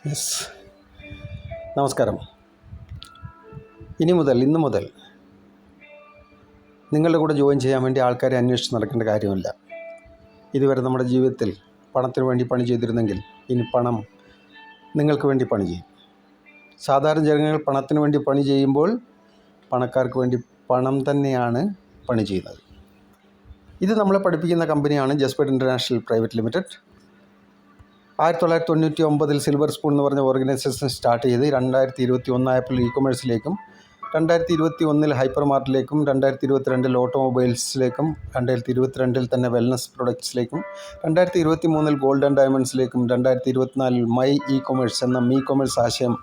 Yes, നമസ്കാരം. ഇന്ന് മുതൽ നിങ്ങളുടെ കൂടെ ജോയിൻ ചെയ്യാൻ വേണ്ടി ആൾക്കാരെ അന്വേഷിച്ച് നടക്കേണ്ട കാര്യമില്ല. ഇതുവരെ നമ്മുടെ ജീവിതത്തിൽ പണത്തിന് വേണ്ടി പണി ചെയ്തിരുന്നെങ്കിൽ ഇനി പണം നിങ്ങൾക്ക് വേണ്ടി പണി ചെയ്യും. സാധാരണ ജനങ്ങൾ പണത്തിന് വേണ്ടി പണി ചെയ്യുമ്പോൾ പണക്കാർക്ക് വേണ്ടി പണം തന്നെയാണ് പണി ചെയ്യുന്നത്. ഇത് നമ്മളെ പഠിപ്പിക്കുന്ന കമ്പനിയാണ് ജസ്പേർട്ട് international private limited. 1999 silver spoon എന്ന് പറഞ്ഞ ഓർഗനൈസേഷൻ സ്റ്റാർട്ട് ചെയ്ത് 2021 ആയപ്പോൾ ഇ-കൊമേഴ്സിലേക്കും, 2021 ഹൈപ്പർ മാർട്ടിലേക്കും, 2022 ഓട്ടോമൊബൈൽസിലേക്കും, 2022 തന്നെ വെൽനസ് പ്രൊഡക്ട്സിലേക്കും, 2023 ഗോൾഡ് ആൻഡ് ഡയമണ്ട്സിലേക്കും, 2024 മൈ ഇ-കൊമേഴ്സ് എന്ന മീ കൊമേഴ്സ് ആശയം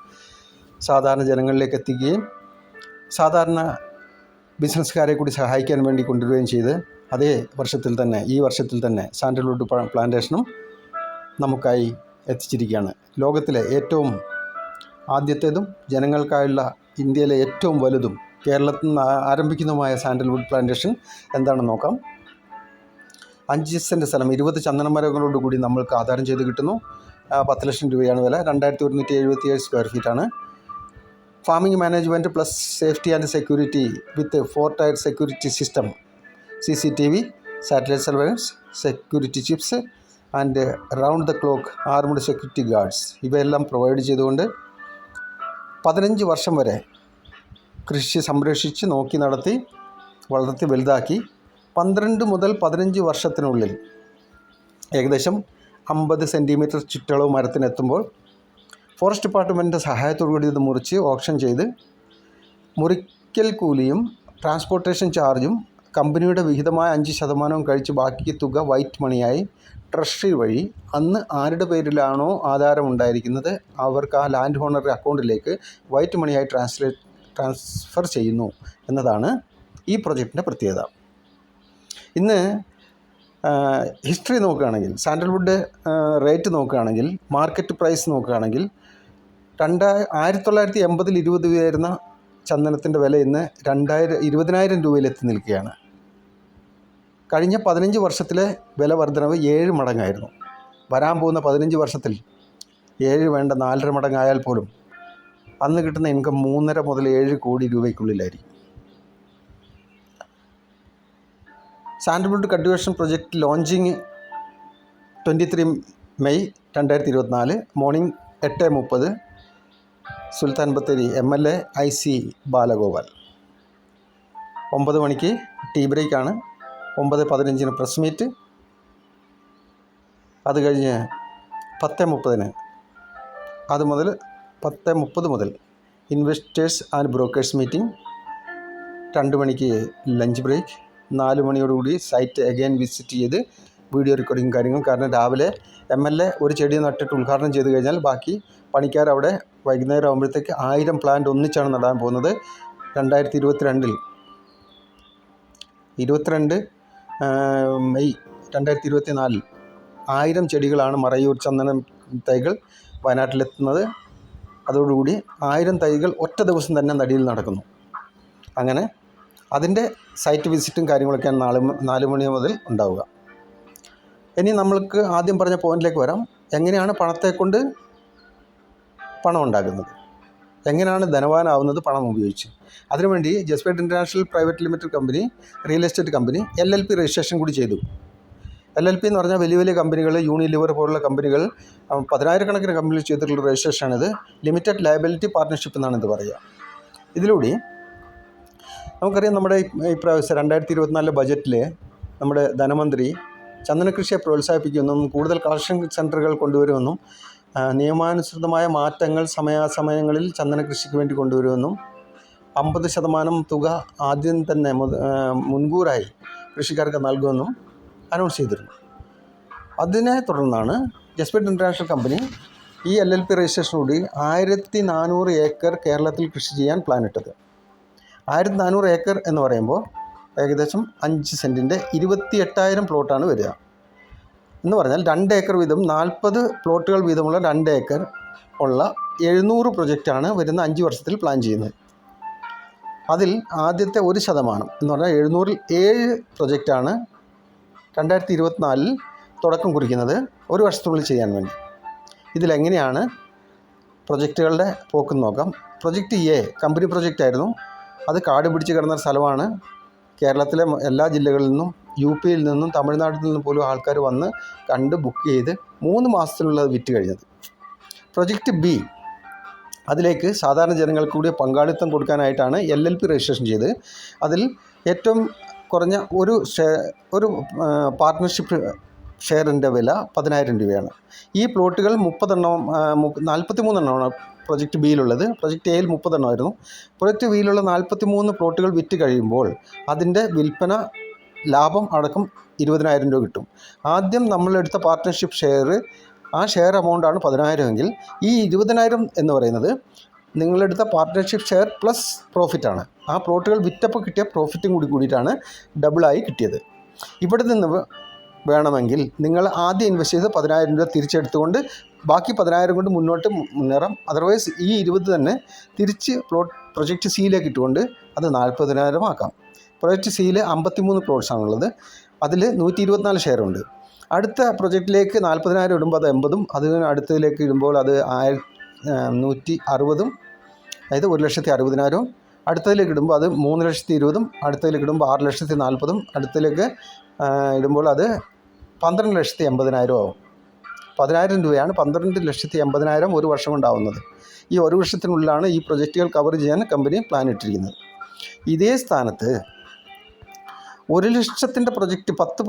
സാധാരണ ജനങ്ങളിലേക്ക് എത്തിക്കുകയും സാധാരണ ബിസിനസ്സുകാരെ കൂടി സഹായിക്കാൻ വേണ്ടി കൊണ്ടുവരികയും ചെയ്ത് ഈ വർഷത്തിൽ തന്നെ സാൻഡൽവുഡ് പ്ലാന്റേഷനും നമുക്കായി എത്തിച്ചിരിക്കുകയാണ്. ലോകത്തിലെ ഏറ്റവും ആദ്യത്തേതും ജനങ്ങൾക്കായുള്ള ഇന്ത്യയിലെ ഏറ്റവും വലുതും കേരളത്തിൽ നിന്ന് ആരംഭിക്കുന്നതുമായ സാൻഡൽവുഡ് പ്ലാന്റേഷൻ എന്താണെന്ന് നോക്കാം. 5 സെൻറ്റ് സ്ഥലം 20 ചന്ദനമരങ്ങളോട് കൂടി നമ്മൾക്ക് ആധാരം ചെയ്ത് കിട്ടുന്നു. 10 ലക്ഷം രൂപയാണ് വില. 2177 സ്ക്വയർ ഫീറ്റാണ്. Farming management plus safety and security with 4 tier security system, CCTV, satellite surveillance, security chips and round the clock armed security guards ഇവയെല്ലാം പ്രൊവൈഡ് ചെയ്തുകൊണ്ട് 15 വർഷം വരെ കൃഷി സംരക്ഷിച്ച് നോക്കി നടത്തി വളർത്തി വലുതാക്കി 12 മുതൽ 15 വർഷത്തിനുള്ളിൽ ഏകദേശം 50 സെൻറ്റിമീറ്റർ ചുറ്റളവ് മരത്തിനെത്തുമ്പോൾ ഫോറസ്റ്റ് ഡിപ്പാർട്ട്മെൻറ്റിൻ്റെ സഹായത്തോടു കൂടി ഇത് മുറിച്ച് ഓപ്ഷൻ ചെയ്ത് മുറിക്കൽ കൂലിയും ട്രാൻസ്പോർട്ടേഷൻ ചാർജും കമ്പനിയുടെ വിഹിതമായ 5% കഴിച്ച് ബാക്കി തുക വൈറ്റ് മണിയായി ട്രഷറി വഴി അന്ന് ആരുടെ പേരിലാണോ ആധാരം ഉണ്ടായിരിക്കുന്നത് അവർക്ക് ആ ലാൻഡ് ഓണറുടെ അക്കൗണ്ടിലേക്ക് വൈറ്റ് മണിയായി ട്രാൻസ്ഫർ ചെയ്യുന്നു എന്നതാണ് ഈ പ്രൊജക്റ്റിൻ്റെ പ്രത്യേകത. ഇന്ന് ഹിസ്റ്ററി നോക്കുകയാണെങ്കിൽ, സാൻഡൽവുഡ് റേറ്റ് നോക്കുകയാണെങ്കിൽ, മാർക്കറ്റ് പ്രൈസ് നോക്കുകയാണെങ്കിൽ 1980 20 രൂപയായിരുന്ന ചന്ദനത്തിൻ്റെ വില ഇന്ന് 20,000 രൂപയിലെത്തി നിൽക്കുകയാണ്. കഴിഞ്ഞ 15 വർഷത്തിലെ വില വർധനവ് 7 മടങ്ങായിരുന്നു. വരാൻ പോകുന്ന 15 വർഷത്തിൽ 7 വേണ്ട 4.5 മടങ്ങായാൽ പോലും അന്ന് കിട്ടുന്ന ഇൻകം 3.5 മുതൽ 7 കോടി രൂപയ്ക്കുള്ളിലായിരിക്കും. Sandalwood cultivation project launching 23 May 2024 morning 8:30 Sultan Bathery MLA IC Balagopal. 9 മണിക്ക് ടീ ബ്രേക്കാണ്. 9:15 press meet. അത് കഴിഞ്ഞ് 10:30 അത് മുതൽ 10:30 മുതൽ ഇൻവെസ്റ്റേഴ്സ് ആൻഡ് ബ്രോക്കേഴ്സ് മീറ്റിംഗ്. 2 മണിക്ക് ലഞ്ച് ബ്രേക്ക്. 4 മണിയോടുകൂടി സൈറ്റ് അഗൈൻ വിസിറ്റ് ചെയ്ത് വീഡിയോ റെക്കോർഡിങ് കാര്യങ്ങൾ. കാരണം രാവിലെ MLA ഒരു ചെടി നട്ടിട്ട് ഉദ്ഘാടനം ചെയ്ത് കഴിഞ്ഞാൽ ബാക്കി പണിക്കാരവിടെ വൈകുന്നേരം ആകുമ്പോഴത്തേക്ക് 1000 പ്ലാന്റ് ഒന്നിച്ചാണ് നടാൻ പോകുന്നത്. 22 മെയ് 2024 1000 ചെടികളാണ് മറയൂർ ചന്ദനം തൈകൾ വയനാട്ടിലെത്തുന്നത്. അതോടുകൂടി 1000 തൈകൾ ഒറ്റ ദിവസം തന്നെ നടിയിൽ നടക്കുന്നു. അങ്ങനെ അതിൻ്റെ സൈറ്റ് വിസിറ്റും കാര്യങ്ങളൊക്കെയാണ് 4 മണി മുതൽ ഉണ്ടാവുക. ഇനി നമ്മൾക്ക് ആദ്യം പറഞ്ഞ പോയിന്റിലേക്ക് വരാം. എങ്ങനെയാണ് പണത്തെ കൊണ്ട് പണം ഉണ്ടാക്കുന്നത്, എങ്ങനെയാണ് ധനവാനാവുന്നത് പണം ഉപയോഗിച്ച്? അതിനുവേണ്ടി ജസ്പേർട്ട് ഇൻ്റർനാഷണൽ പ്രൈവറ്റ് ലിമിറ്റഡ് കമ്പനി, real estate company LLP registration കൂടി ചെയ്തു. LLP എന്ന് പറഞ്ഞാൽ വലിയ വലിയ കമ്പനികൾ, യൂണിലിവർ പോലുള്ള കമ്പനികൾ, 10,000-കണക്കിന് കമ്പനികൾ ചെയ്തിട്ടുള്ള രജിസ്ട്രേഷനാണിത്. ലിമിറ്റഡ് ലയബിലിറ്റി പാർട്ട്ണർഷിപ്പ് എന്നാണ് ഇത് പറയുക. ഇതിലൂടെ നമുക്കറിയാം, നമ്മുടെ ഇപ്രാവശ്യം 2024 ബജറ്റിൽ നമ്മുടെ ധനമന്ത്രി ചന്ദനകൃഷിയെ പ്രോത്സാഹിപ്പിക്കുമെന്നും കൂടുതൽ കളക്ഷൻ സെൻറ്ററുകൾ കൊണ്ടുവരുമെന്നും നിയമാനുസൃതമായ മാറ്റങ്ങൾ സമയാസമയങ്ങളിൽ ചന്ദനകൃഷിക്ക് വേണ്ടി കൊണ്ടുവരുമെന്നും 50% തുക ആദ്യം തന്നെ മുൻകൂറായി കൃഷിക്കാർക്ക് നൽകുമെന്നും അനൗൺസ് ചെയ്തിരുന്നു. അതിനെ തുടർന്നാണ് ജസ്പേർട്ട് ഇൻ്റർനാഷണൽ കമ്പനി ഈ LLP രജിസ്ട്രേഷനോടുകൂടി 1400 ഏക്കർ കേരളത്തിൽ കൃഷി ചെയ്യാൻ പ്ലാൻ ഇട്ടത്. 1400 ഏക്കർ എന്ന് പറയുമ്പോൾ ഏകദേശം 5 സെൻറ്റിൻ്റെ 28,000 പ്ലോട്ടാണ് വരിക. എന്ന് പറഞ്ഞാൽ 2 ഏക്കർ വീതം 40 പ്ലോട്ടുകൾ വീതമുള്ള 2 ഏക്കർ ഉള്ള 700 പ്രൊജക്റ്റാണ് വരുന്ന 5 വർഷത്തിൽ പ്ലാൻ ചെയ്യുന്നത്. അതിൽ ആദ്യത്തെ 1% എന്ന് പറഞ്ഞാൽ 700-ൽ 7 പ്രൊജക്റ്റാണ് 2024 തുടക്കം കുറിക്കുന്നത്, ഒരു വർഷത്തിനുള്ളിൽ ചെയ്യാൻ വേണ്ടി. ഇതിലെങ്ങനെയാണ് പ്രൊജക്റ്റുകളുടെ പോക്ക് നോക്കാം. പ്രൊജക്റ്റ് എ കമ്പനി പ്രൊജക്റ്റായിരുന്നു. അത് കാട് പിടിച്ച് കിടന്ന സ്ഥലമാണ്. കേരളത്തിലെ എല്ലാ ജില്ലകളിൽ നിന്നും UP-യിൽ നിന്നും തമിഴ്നാട്ടിൽ നിന്നും പോലും ആൾക്കാർ വന്ന് കണ്ട് ബുക്ക് ചെയ്ത് 3 മാസത്തിനുള്ളത് വിറ്റ് കഴിഞ്ഞത്. പ്രൊജക്റ്റ് ബി, അതിലേക്ക് സാധാരണ ജനങ്ങൾക്ക് കൂടി പങ്കാളിത്തം കൊടുക്കാനായിട്ടാണ് LLP രജിസ്ട്രേഷൻ ചെയ്ത്. അതിൽ ഏറ്റവും കുറഞ്ഞ ഒരു പാർട്ട്ണർഷിപ്പ് ഷെയറിൻ്റെ വില 10,000 രൂപയാണ്. ഈ പ്ലോട്ടുകൾ 43 എണ്ണമാണ് പ്രൊജക്റ്റ് ബിയിലുള്ളത്. പ്രൊജക്റ്റ് എയിൽ 30 എണ്ണമായിരുന്നു. പ്രൊജക്റ്റ് ബിയിലുള്ള 43 പ്ലോട്ടുകൾ വിറ്റ് കഴിയുമ്പോൾ അതിൻ്റെ വിൽപ്പന ലാഭം അടക്കം 20,000 രൂപ കിട്ടും. ആദ്യം നമ്മളെടുത്ത പാർട്ട്ണർഷിപ്പ് ഷെയർ, ആ ഷെയർ എമൗണ്ടാണ് 10,000 എങ്കിൽ ഈ 20,000 എന്ന് പറയുന്നത് നിങ്ങളെടുത്ത പാർട്ട്ണർഷിപ്പ് ഷെയർ പ്ലസ് പ്രോഫിറ്റാണ്. ആ പ്ലോട്ടുകൾ വിറ്റപ്പോൾ കിട്ടിയ പ്രോഫിറ്റും കൂടിയിട്ടാണ് ഡബിളായി കിട്ടിയത്. ഇവിടെ നിന്ന് വേണമെങ്കിൽ നിങ്ങൾ ആദ്യം ഇൻവെസ്റ്റ് ചെയ്ത് 10,000 രൂപ തിരിച്ചെടുത്തുകൊണ്ട് ബാക്കി 10,000 കൊണ്ട് മുന്നോട്ട് മുന്നേറാം. അതർവൈസ് ഈ 20 തന്നെ തിരിച്ച് പ്രൊജക്റ്റ് സിയിലേക്ക് ഇട്ടുകൊണ്ട് അത് 40,000 ആക്കാം. പ്രൊജക്റ്റ് സിയിൽ 53 പ്ലോട്ട്സാണുള്ളത്. അതിൽ 124 ഷെയറുണ്ട്. അടുത്ത പ്രൊജക്റ്റിലേക്ക് 40,000 ഇടുമ്പോൾ അത് 80-ഉം, അതിന് അടുത്തതിലേക്ക് ഇടുമ്പോൾ അത് 160-ഉം, അതായത് 1,60,60,000. അടുത്തതിലേക്ക് ഇടുമ്പോൾ അത് 3,20,000-ഉം, അടുത്തതിലേക്ക് ഇടുമ്പോൾ 6,40,000-ഉം, അടുത്തതിലേക്ക് ഇടുമ്പോൾ അത് 12,80,000 ആവും. 10,000 രൂപയാണ് 12,80,000 ഒരു വർഷം കൊണ്ടാവുന്നത്. ഈ ഒരു വർഷത്തിനുള്ളിലാണ് ഈ പ്രൊജക്റ്റുകൾ കവർ ചെയ്യാൻ കമ്പനി പ്ലാൻ ഇട്ടിരിക്കുന്നത്. ഇതേ സ്ഥാനത്ത് 1,00,000 പ്രൊജക്റ്റ് 10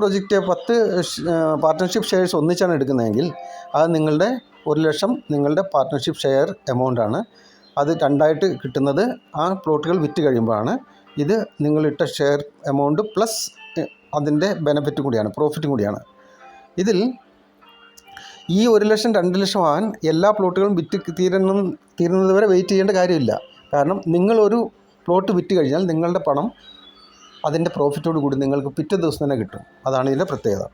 പാർട്ട്ണർഷിപ്പ് ഷെയർസ് ഒന്നിച്ചാണ് എടുക്കുന്നതെങ്കിൽ അത് നിങ്ങളുടെ 1,00,000 നിങ്ങളുടെ പാർട്ട്ണർഷിപ്പ് ഷെയർ എമൗണ്ടാണ്. അത് രണ്ടായിട്ട് കിട്ടുന്നത് ആ പ്ലോട്ടുകൾ വിറ്റ് കഴിയുമ്പോഴാണ്. ഇത് നിങ്ങളിട്ട ഷെയർ എമൗണ്ട് പ്ലസ് അതിൻ്റെ ബെനഫിറ്റും കൂടിയാണ്, പ്രോഫിറ്റും കൂടിയാണ്. ഇതിൽ ഈ 1,00,000 2,00,000 ആകാൻ എല്ലാ പ്ലോട്ടുകളും വിറ്റ് തീരുന്നത് വരെ വെയിറ്റ് ചെയ്യേണ്ട കാര്യമില്ല. കാരണം നിങ്ങളൊരു പ്ലോട്ട് വിറ്റ് കഴിഞ്ഞാൽ നിങ്ങളുടെ പണം അതിൻ്റെ പ്രോഫിറ്റോട് കൂടി നിങ്ങൾക്ക് പിറ്റേ ദിവസം തന്നെ കിട്ടും. അതാണ് ഇതിൻ്റെ പ്രത്യേകത.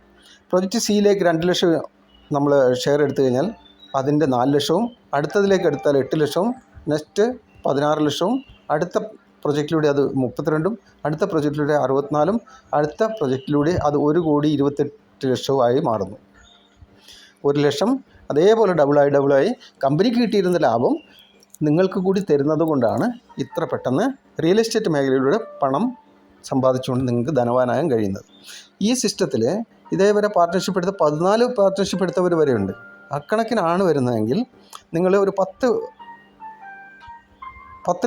പ്രൊജക്റ്റ് സിയിലേക്ക് 2,00,000 നമ്മൾ ഷെയർ എടുത്തു കഴിഞ്ഞാൽ അതിൻ്റെ 4,00,000-ഉം, അടുത്തതിലേക്ക് എടുത്താൽ 8,00,000-ഉം, നെക്സ്റ്റ് 16,00,000-ഉം, അടുത്ത പ്രൊജക്റ്റിലൂടെ അത് 32-ഉം, അടുത്ത പ്രൊജക്റ്റിലൂടെ 64-ഉം, അടുത്ത പ്രൊജക്റ്റിലൂടെ അത് 1,28,00,000 ആയി മാറുന്നു. 1,00,000 അതേപോലെ ഡബിളായി കമ്പനിക്ക് കിട്ടിയിരുന്ന ലാഭം നിങ്ങൾക്ക് കൂടി തരുന്നത് കൊണ്ടാണ് ഇത്ര പെട്ടെന്ന് റിയൽ എസ്റ്റേറ്റ് മേഖലയിലൂടെ പണം സമ്പാദിച്ചുകൊണ്ട് നിങ്ങൾക്ക് ധനവാനാകാൻ കഴിയുന്നത്. ഈ സിസ്റ്റത്തിൽ ഇതേവരെ പാർട്ട്ണർഷിപ്പ് എടുത്ത 14 പാർട്ട്ണർഷിപ്പ് എടുത്തവർ വരെയുണ്ട്. അക്കണക്കിനാണ് വരുന്നതെങ്കിൽ നിങ്ങൾ ഒരു 10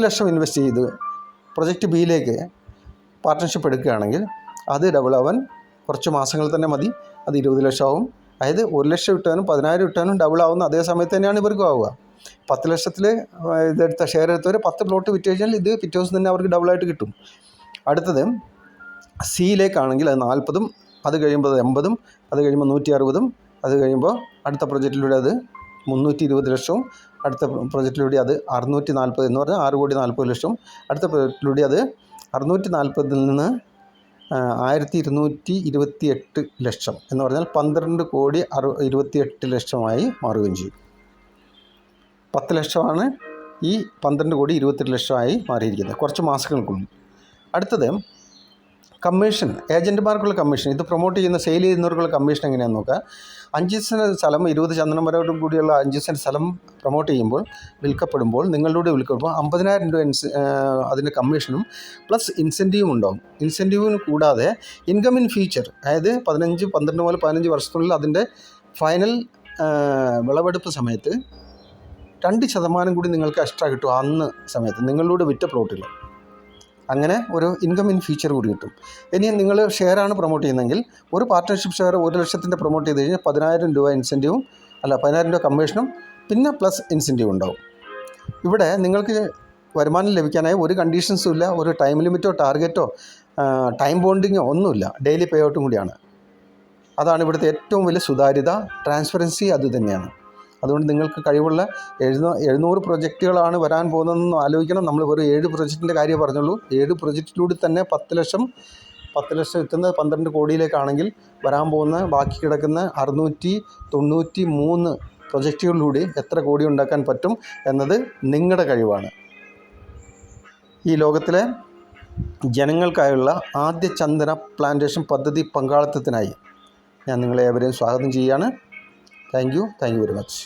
ലക്ഷം ഇൻവെസ്റ്റ് ചെയ്ത് പ്രൊജക്റ്റ് ബിയിലേക്ക് പാർട്ട്ണർഷിപ്പ് എടുക്കുകയാണെങ്കിൽ അത് ഡബിളാവാൻ കുറച്ച് മാസങ്ങൾ തന്നെ മതി. അത് 20,00,000 ആവും. അതായത് 1,00,000 ഇട്ടാനും 10,000 ഇട്ടാനും ഡബിളാവുന്ന അതേ സമയത്ത് തന്നെയാണ് ഇവർക്കും ആവുക. 10,00,000 ഇതെടുത്ത ഷെയർ എടുത്തവർ 10 പ്ലോട്ട് വിറ്റ് കഴിഞ്ഞാൽ ഇത് പിറ്റേ ദിവസം തന്നെ അവർക്ക് ഡബിളായിട്ട് കിട്ടും. അടുത്തത് സിയിലേക്കാണെങ്കിൽ അത് 40-ഉം, അത് കഴിയുമ്പോൾ അത് 80-ഉം, അത് കഴിയുമ്പോൾ 160-ഉം, അത് കഴിയുമ്പോൾ അടുത്ത പ്രൊജക്റ്റിലൂടെ അത് 320,00,000-ഉം, അടുത്ത പ്രൊജക്റ്റിലൂടെ അത് 640 എന്ന് പറഞ്ഞാൽ 6,40,00,000, അടുത്ത പ്രൊജക്റ്റിലൂടെ അത് 640-ൽ നിന്ന് 1,228,00,000 എന്ന് പറഞ്ഞാൽ 12,28,00,000 മാറുകയും ചെയ്യും. 10 ലക്ഷമാണ് ഈ 12,28,00,000 മാറിയിരിക്കുന്നത് കുറച്ച് മാസങ്ങൾക്കുള്ളിൽ. അടുത്തത് കമ്മീഷൻ, ഏജൻറ്റുമാർക്കുള്ള കമ്മീഷൻ. ഇത് പ്രൊമോട്ട് ചെയ്യുന്ന സെയിൽ ചെയ്യുന്നവർക്കുള്ള കമ്മീഷൻ എങ്ങനെയാണെന്ന് നോക്കുക. 5 സെൻറ്റ് സ്ഥലം 20 ചന്ദനമരയോടും കൂടിയുള്ള 5 സെൻറ്റ് സ്ഥലം പ്രൊമോട്ട് ചെയ്യുമ്പോൾ വിൽക്കപ്പെടുമ്പോൾ നിങ്ങളിലൂടെ വിൽക്കുമ്പോൾ 50,000 രൂപ അതിൻ്റെ കമ്മീഷനും പ്ലസ് ഇൻസെൻറ്റീവും ഉണ്ടാവും. ഇൻസെൻറ്റീവിന് കൂടാതെ ഇൻകം ഇൻ ഫ്യൂച്ചർ, അതായത് 12 മുതൽ 15 വർഷത്തിനുള്ളിൽ അതിൻ്റെ ഫൈനൽ വിളവെടുപ്പ് സമയത്ത് 2% കൂടി നിങ്ങൾക്ക് എക്സ്ട്രാ കിട്ടും. അന്ന് സമയത്ത് നിങ്ങളിലൂടെ വിറ്റ പ്ലോട്ടിൽ അങ്ങനെ ഒരു ഇൻകം ഇൻ ഫ്യൂച്ചർ കൂടി കിട്ടും. ഇനി നിങ്ങൾ ഷെയറാണ് പ്രൊമോട്ട് ചെയ്യുന്നതെങ്കിൽ ഒരു പാർട്ട്ണർഷിപ്പ് ഷെയർ 1,00,000 പ്രൊമോട്ട് ചെയ്ത് കഴിഞ്ഞാൽ 10,000 രൂപ ഇൻസെൻറ്റീവും 10,000 രൂപ കമ്മീഷനും പിന്നെ പ്ലസ് ഇൻസെൻറ്റീവ് ഉണ്ടാവും. ഇവിടെ നിങ്ങൾക്ക് വരുമാനം ലഭിക്കാനായി ഒരു കണ്ടീഷൻസും ഇല്ല. ഒരു ടൈം ലിമിറ്റോ ടാർഗറ്റോ ടൈം ബോണ്ടിങ്ങോ ഒന്നുമില്ല. ഡെയിലി പേ ഔട്ടും കൂടിയാണ്. അതാണ് ഇവിടുത്തെ ഏറ്റവും വലിയ സുതാര്യത, ട്രാൻസ്പെറൻസി അത് തന്നെയാണ്. അതുകൊണ്ട് നിങ്ങൾക്ക് കഴിവുള്ള 700 പ്രൊജക്റ്റുകളാണ് വരാൻ പോകുന്നതെന്ന് ആലോചിക്കണം. നമ്മൾ വെറും 7 പ്രൊജക്റ്റിൻ്റെ കാര്യം പറഞ്ഞുള്ളൂ. 7 പ്രൊജക്റ്റിലൂടെ തന്നെ 10 ലക്ഷം എത്തുന്നത് 12 കോടിയിലേക്കാണെങ്കിൽ വരാൻ പോകുന്ന ബാക്കി കിടക്കുന്ന 693 പ്രൊജക്റ്റുകളിലൂടെ എത്ര കോടി ഉണ്ടാക്കാൻ പറ്റും എന്നത് നിങ്ങളുടെ കഴിവാണ്. ഈ ലോകത്തിലെ ജനങ്ങൾക്കായുള്ള ആദ്യ ചന്ദന പ്ലാന്റേഷൻ പദ്ധതി പങ്കാളിത്തത്തിനായി ഞാൻ നിങ്ങളെ ഏവരെയും സ്വാഗതം ചെയ്യുകയാണ്. Thank you very much.